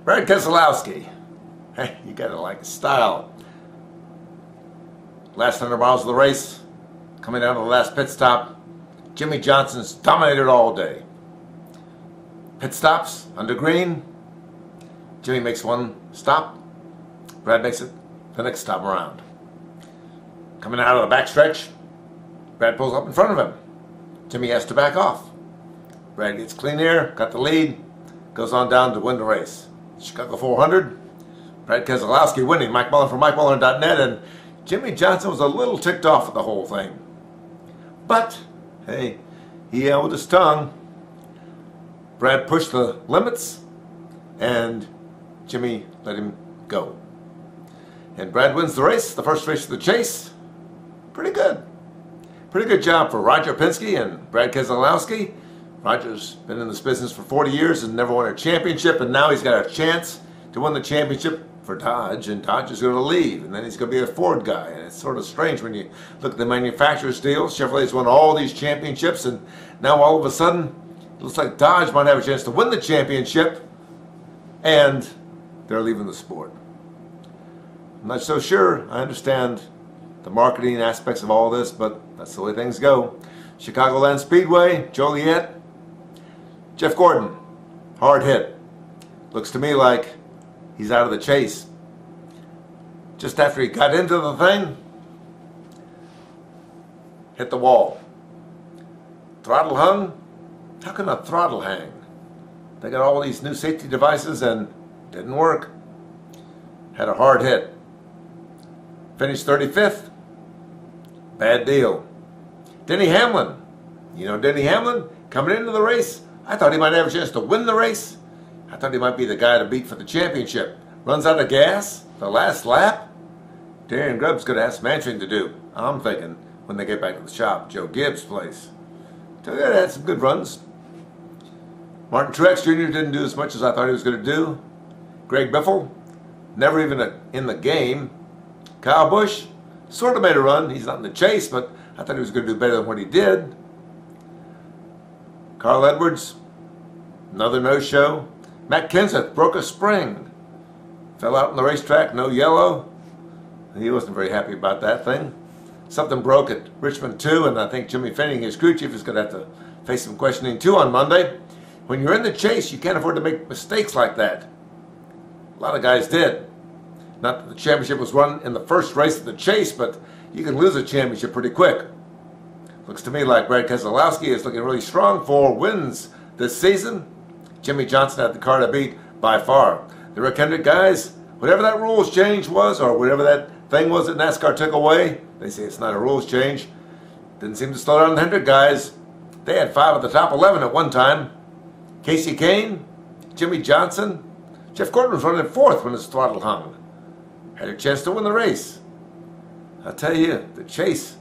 Brad Keselowski. Hey, you gotta like his style. Last 100 miles of the race, coming down to the last pit stop, Jimmie Johnson's dominated all day. Pit stops under green. Jimmie makes one stop. Brad makes it the next stop around. Coming out of the backstretch, Brad pulls up in front of him. Jimmie has to back off. Brad gets clean air, got the lead, goes on down to win the race. Chicago 400, Brad Keselowski winning. Mike Mullen from MikeMullen.net, and Jimmie Johnson was a little ticked off with the whole thing. But, hey, he held his tongue. Brad pushed the limits, and Jimmie let him go. And Brad wins the race, the first race of the chase. Pretty good. Pretty good job for Roger Penske and Brad Keselowski. Roger's been in this business for 40 years and never won a championship, and now he's got a chance to win the championship for Dodge, and Dodge is going to leave, and then he's going to be a Ford guy. And it's sort of strange when you look at the manufacturer's deals. Chevrolet's won all these championships, and now all of a sudden, it looks like Dodge might have a chance to win the championship, and they're leaving the sport. I'm not so sure. I understand the marketing aspects of all this, but that's the way things go. Chicagoland Speedway, Joliet, Jeff Gordon, hard hit. Looks to me like he's out of the chase. Just after he got into the thing, hit the wall. Throttle hung? How can a throttle hang? They got all these new safety devices and didn't work. Had a hard hit. Finished 35th. Bad deal. Denny Hamlin. You know Denny Hamlin? Coming into the race, I thought he might have a chance to win the race. I thought he might be the guy to beat for the championship. Runs out of gas the last lap. Darren Grubb's going to have some answering to do, I'm thinking, when they get back to the shop, Joe Gibbs' place. So yeah, had some good runs. Martin Truex Jr. didn't do as much as I thought he was going to do. Greg Biffle, never even in the game. Kyle Busch, sort of made a run. He's not in the chase, but I thought he was going to do better than what he did. Carl Edwards, another no-show. Matt Kenseth broke a spring. Fell out on the racetrack, no yellow. He wasn't very happy about that thing. Something broke at Richmond too, and I think Jimmy Finning, his crew chief, is going to have to face some questioning too on Monday. When you're in the chase, you can't afford to make mistakes like that. A lot of guys did. Not that the championship was won in the first race of the chase, but you can lose a championship pretty quick. Looks to me like Brad Keselowski is looking really strong for wins this season. Jimmie Johnson had the car to beat by far. The Rick Hendrick guys, whatever that rules change was, or whatever that thing was that NASCAR took away, they say it's not a rules change. Didn't seem to slow down the Hendrick guys. They had 5 of the top 11 at one time. Casey Kane, Jimmie Johnson, Jeff Gordon was running 4th when his throttle hung. Had a chance to win the race. I'll tell you, the chase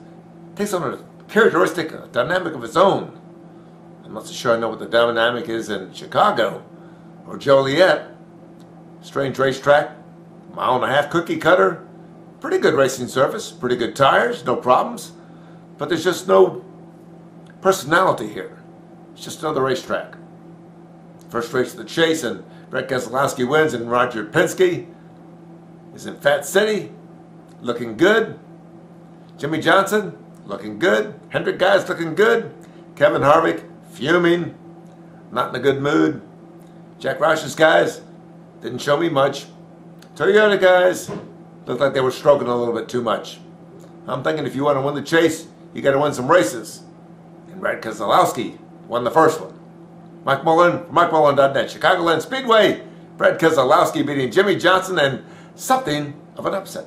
takes on a characteristic, a dynamic of its own. I'm not so sure I know what the dynamic is in Chicago or Joliet. Strange racetrack, 1.5 mile cookie cutter. Pretty good racing surface, pretty good tires, no problems. But there's just no personality here. It's just another racetrack. First race of the chase, and Brad Keselowski wins, and Roger Penske is in Fat City, looking good. Jimmie Johnson, looking good. Hendrick guys looking good. Kevin Harvick, fuming, not in a good mood. Jack Roush's guys didn't show me much. Toyota guys looked like they were stroking a little bit too much. I'm thinking if you want to win the chase, you got to win some races. And Brad Keselowski won the first one. Mike Mullen from MikeMullen.net. Chicagoland Speedway. Brad Keselowski beating Jimmie Johnson, and something of an upset.